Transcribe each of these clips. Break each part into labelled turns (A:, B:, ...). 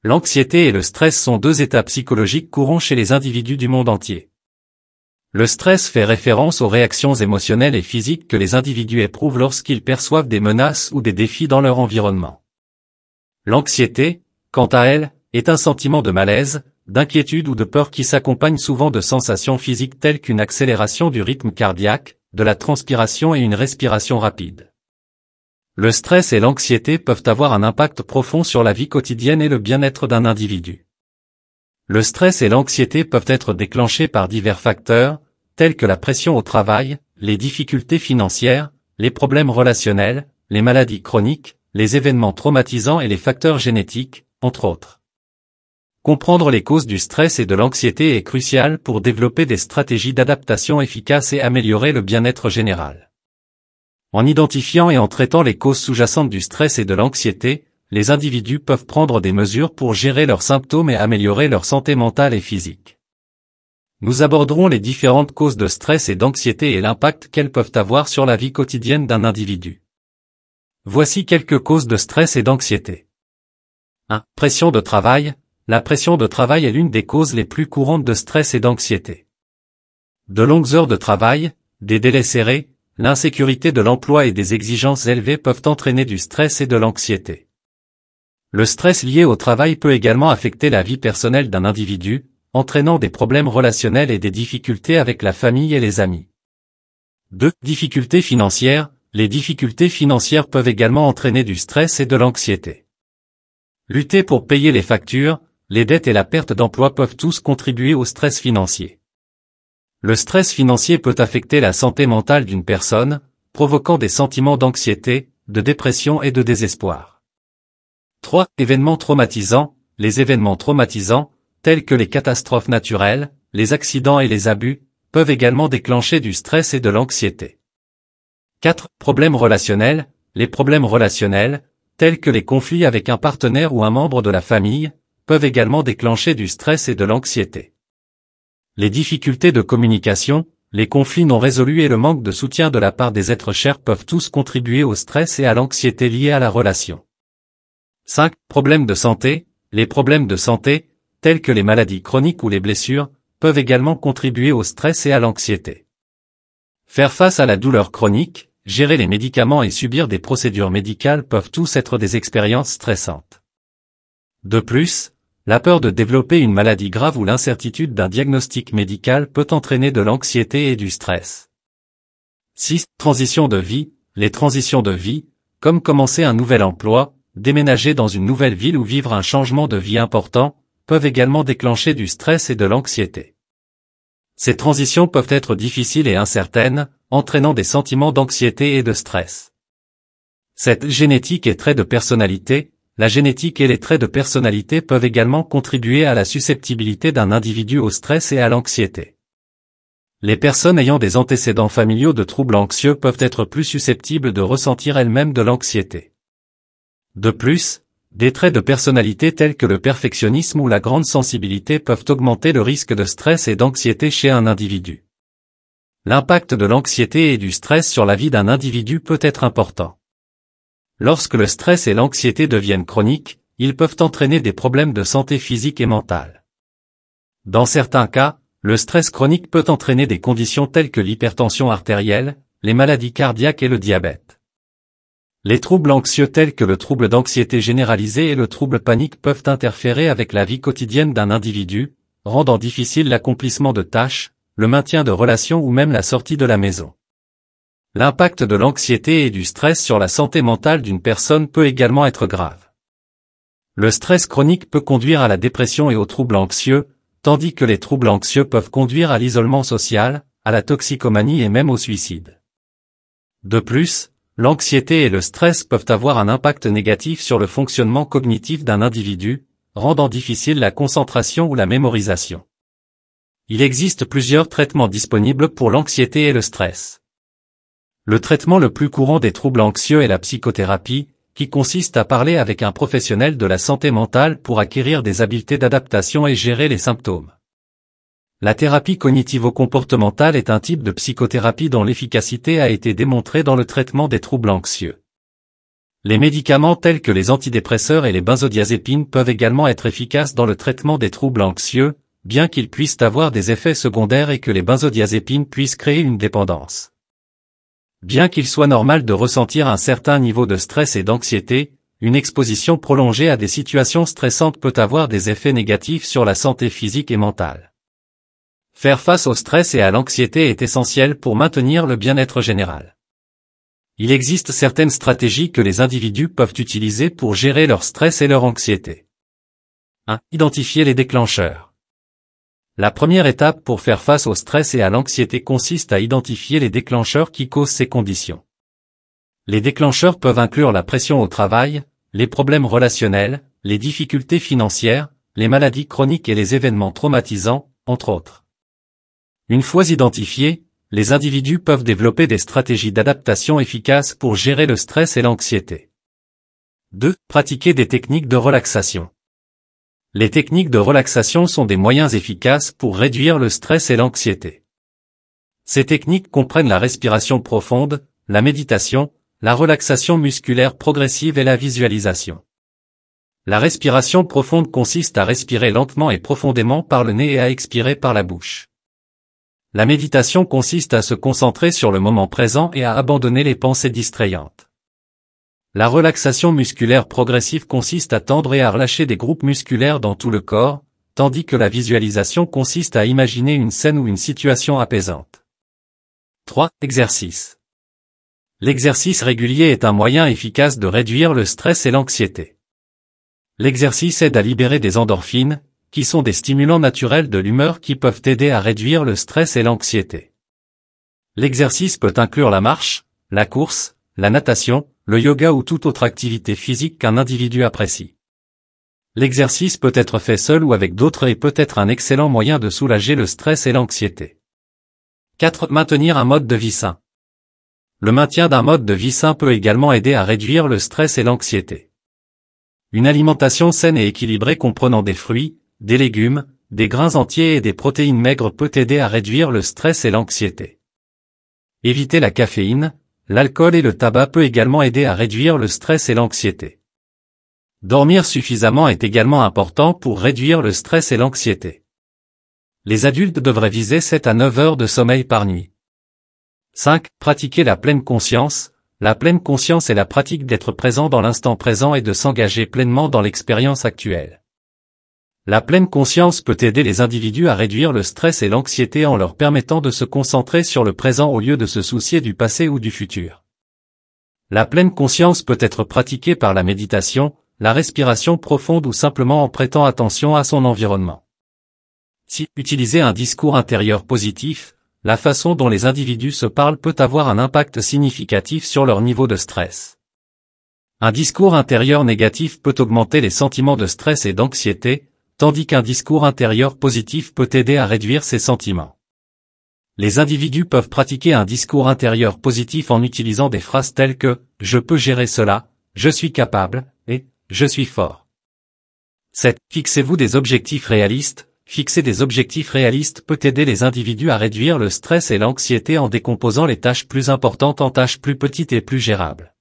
A: L'anxiété et le stress sont deux états psychologiques courants chez les individus du monde entier. Le stress fait référence aux réactions émotionnelles et physiques que les individus éprouvent lorsqu'ils perçoivent des menaces ou des défis dans leur environnement. L'anxiété, quant à elle, est un sentiment de malaise, d'inquiétude ou de peur qui s'accompagne souvent de sensations physiques telles qu'une accélération du rythme cardiaque, de la transpiration et une respiration rapide. Le stress et l'anxiété peuvent avoir un impact profond sur la vie quotidienne et le bien-être d'un individu. Le stress et l'anxiété peuvent être déclenchés par divers facteurs, tels que la pression au travail, les difficultés financières, les problèmes relationnels, les maladies chroniques, les événements traumatisants et les facteurs génétiques, entre autres. Comprendre les causes du stress et de l'anxiété est crucial pour développer des stratégies d'adaptation efficaces et améliorer le bien-être général. En identifiant et en traitant les causes sous-jacentes du stress et de l'anxiété, les individus peuvent prendre des mesures pour gérer leurs symptômes et améliorer leur santé mentale et physique. Nous aborderons les différentes causes de stress et d'anxiété et l'impact qu'elles peuvent avoir sur la vie quotidienne d'un individu. Voici quelques causes de stress et d'anxiété. 1. Pression de travail. La pression de travail est l'une des causes les plus courantes de stress et d'anxiété. De longues heures de travail, des délais serrés, l'insécurité de l'emploi et des exigences élevées peuvent entraîner du stress et de l'anxiété. Le stress lié au travail peut également affecter la vie personnelle d'un individu, entraînant des problèmes relationnels et des difficultés avec la famille et les amis. 2. Difficultés financières. Les difficultés financières peuvent également entraîner du stress et de l'anxiété. Lutter pour payer les factures, les dettes et la perte d'emploi peuvent tous contribuer au stress financier. Le stress financier peut affecter la santé mentale d'une personne, provoquant des sentiments d'anxiété, de dépression et de désespoir. 3. Événements traumatisants. Les événements traumatisants, tels que les catastrophes naturelles, les accidents et les abus, peuvent également déclencher du stress et de l'anxiété. 4. Problèmes relationnels. Les problèmes relationnels, tels que les conflits avec un partenaire ou un membre de la famille, peuvent également déclencher du stress et de l'anxiété. Les difficultés de communication, les conflits non résolus et le manque de soutien de la part des êtres chers peuvent tous contribuer au stress et à l'anxiété liés à la relation. 5. Problèmes de santé. Les problèmes de santé, tels que les maladies chroniques ou les blessures, peuvent également contribuer au stress et à l'anxiété. Faire face à la douleur chronique, gérer les médicaments et subir des procédures médicales peuvent tous être des expériences stressantes. De plus, la peur de développer une maladie grave ou l'incertitude d'un diagnostic médical peut entraîner de l'anxiété et du stress. 6. Transition de vie. Les transitions de vie, comme commencer un nouvel emploi, déménager dans une nouvelle ville ou vivre un changement de vie important, peuvent également déclencher du stress et de l'anxiété. Ces transitions peuvent être difficiles et incertaines, entraînant des sentiments d'anxiété et de stress. 7. Génétique et traits de personnalité. La génétique et les traits de personnalité peuvent également contribuer à la susceptibilité d'un individu au stress et à l'anxiété. Les personnes ayant des antécédents familiaux de troubles anxieux peuvent être plus susceptibles de ressentir elles-mêmes de l'anxiété. De plus, des traits de personnalité tels que le perfectionnisme ou la grande sensibilité peuvent augmenter le risque de stress et d'anxiété chez un individu. L'impact de l'anxiété et du stress sur la vie d'un individu peut être important. Lorsque le stress et l'anxiété deviennent chroniques, ils peuvent entraîner des problèmes de santé physique et mentale. Dans certains cas, le stress chronique peut entraîner des conditions telles que l'hypertension artérielle, les maladies cardiaques et le diabète. Les troubles anxieux tels que le trouble d'anxiété généralisée et le trouble panique peuvent interférer avec la vie quotidienne d'un individu, rendant difficile l'accomplissement de tâches, le maintien de relations ou même la sortie de la maison. L'impact de l'anxiété et du stress sur la santé mentale d'une personne peut également être grave. Le stress chronique peut conduire à la dépression et aux troubles anxieux, tandis que les troubles anxieux peuvent conduire à l'isolement social, à la toxicomanie et même au suicide. De plus, l'anxiété et le stress peuvent avoir un impact négatif sur le fonctionnement cognitif d'un individu, rendant difficile la concentration ou la mémorisation. Il existe plusieurs traitements disponibles pour l'anxiété et le stress. Le traitement le plus courant des troubles anxieux est la psychothérapie, qui consiste à parler avec un professionnel de la santé mentale pour acquérir des habiletés d'adaptation et gérer les symptômes. La thérapie cognitivo-comportementale est un type de psychothérapie dont l'efficacité a été démontrée dans le traitement des troubles anxieux. Les médicaments tels que les antidépresseurs et les benzodiazépines peuvent également être efficaces dans le traitement des troubles anxieux, bien qu'ils puissent avoir des effets secondaires et que les benzodiazépines puissent créer une dépendance. Bien qu'il soit normal de ressentir un certain niveau de stress et d'anxiété, une exposition prolongée à des situations stressantes peut avoir des effets négatifs sur la santé physique et mentale. Faire face au stress et à l'anxiété est essentiel pour maintenir le bien-être général. Il existe certaines stratégies que les individus peuvent utiliser pour gérer leur stress et leur anxiété. 1. Identifier les déclencheurs. La première étape pour faire face au stress et à l'anxiété consiste à identifier les déclencheurs qui causent ces conditions. Les déclencheurs peuvent inclure la pression au travail, les problèmes relationnels, les difficultés financières, les maladies chroniques et les événements traumatisants, entre autres. Une fois identifiés, les individus peuvent développer des stratégies d'adaptation efficaces pour gérer le stress et l'anxiété. 2. Pratiquer des techniques de relaxation. Les techniques de relaxation sont des moyens efficaces pour réduire le stress et l'anxiété. Ces techniques comprennent la respiration profonde, la méditation, la relaxation musculaire progressive et la visualisation. La respiration profonde consiste à respirer lentement et profondément par le nez et à expirer par la bouche. La méditation consiste à se concentrer sur le moment présent et à abandonner les pensées distrayantes. La relaxation musculaire progressive consiste à tendre et à relâcher des groupes musculaires dans tout le corps, tandis que la visualisation consiste à imaginer une scène ou une situation apaisante. 3. Exercice. L'exercice régulier est un moyen efficace de réduire le stress et l'anxiété. L'exercice aide à libérer des endorphines, qui sont des stimulants naturels de l'humeur qui peuvent aider à réduire le stress et l'anxiété. L'exercice peut inclure la marche, la course, la natation, le yoga ou toute autre activité physique qu'un individu apprécie. L'exercice peut être fait seul ou avec d'autres et peut être un excellent moyen de soulager le stress et l'anxiété. 4. Maintenir un mode de vie sain. Le maintien d'un mode de vie sain peut également aider à réduire le stress et l'anxiété. Une alimentation saine et équilibrée comprenant des fruits, des légumes, des grains entiers et des protéines maigres peut aider à réduire le stress et l'anxiété. Éviter la caféine, l'alcool et le tabac peut également aider à réduire le stress et l'anxiété. Dormir suffisamment est également important pour réduire le stress et l'anxiété. Les adultes devraient viser 7 à 9 heures de sommeil par nuit. 5. Pratiquer la pleine conscience. La pleine conscience est la pratique d'être présent dans l'instant présent et de s'engager pleinement dans l'expérience actuelle. La pleine conscience peut aider les individus à réduire le stress et l'anxiété en leur permettant de se concentrer sur le présent au lieu de se soucier du passé ou du futur. La pleine conscience peut être pratiquée par la méditation, la respiration profonde ou simplement en prêtant attention à son environnement. Si utiliser un discours intérieur positif, la façon dont les individus se parlent peut avoir un impact significatif sur leur niveau de stress. Un discours intérieur négatif peut augmenter les sentiments de stress et d'anxiété, tandis qu'un discours intérieur positif peut aider à réduire ces sentiments. Les individus peuvent pratiquer un discours intérieur positif en utilisant des phrases telles que « je peux gérer cela »,« je suis capable » et « je suis fort ». 7. Fixez-vous des objectifs réalistes. Fixer des objectifs réalistes peut aider les individus à réduire le stress et l'anxiété en décomposant les tâches plus importantes en tâches plus petites et plus gérables.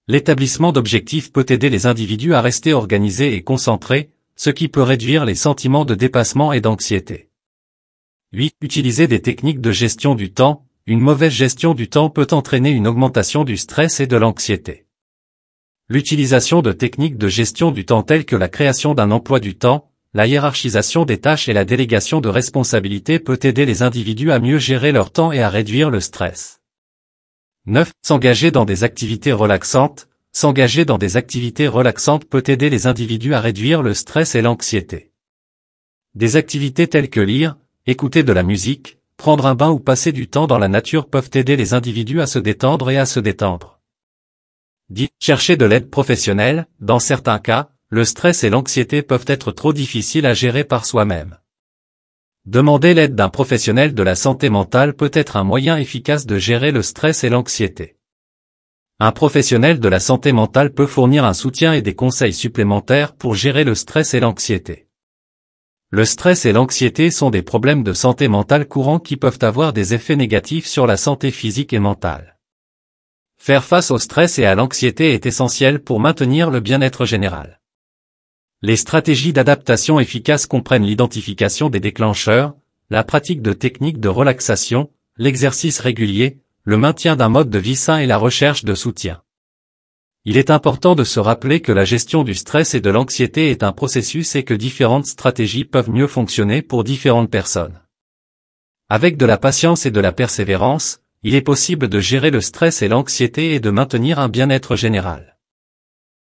A: L'établissement d'objectifs peut aider les individus à rester organisés et concentrés, ce qui peut réduire les sentiments de dépassement et d'anxiété. 8. Utiliser des techniques de gestion du temps. Une mauvaise gestion du temps peut entraîner une augmentation du stress et de l'anxiété. L'utilisation de techniques de gestion du temps telles que la création d'un emploi du temps, la hiérarchisation des tâches et la délégation de responsabilités peut aider les individus à mieux gérer leur temps et à réduire le stress. 9. S'engager dans des activités relaxantes. S'engager dans des activités relaxantes peut aider les individus à réduire le stress et l'anxiété. Des activités telles que lire, écouter de la musique, prendre un bain ou passer du temps dans la nature peuvent aider les individus à se détendre et à se détendre. 10. Chercher de l'aide professionnelle. Dans certains cas, le stress et l'anxiété peuvent être trop difficiles à gérer par soi-même. Demander l'aide d'un professionnel de la santé mentale peut être un moyen efficace de gérer le stress et l'anxiété. Un professionnel de la santé mentale peut fournir un soutien et des conseils supplémentaires pour gérer le stress et l'anxiété. Le stress et l'anxiété sont des problèmes de santé mentale courants qui peuvent avoir des effets négatifs sur la santé physique et mentale. Faire face au stress et à l'anxiété est essentiel pour maintenir le bien-être général. Les stratégies d'adaptation efficaces comprennent l'identification des déclencheurs, la pratique de techniques de relaxation, l'exercice régulier, le maintien d'un mode de vie sain et la recherche de soutien. Il est important de se rappeler que la gestion du stress et de l'anxiété est un processus et que différentes stratégies peuvent mieux fonctionner pour différentes personnes. Avec de la patience et de la persévérance, il est possible de gérer le stress et l'anxiété et de maintenir un bien-être général.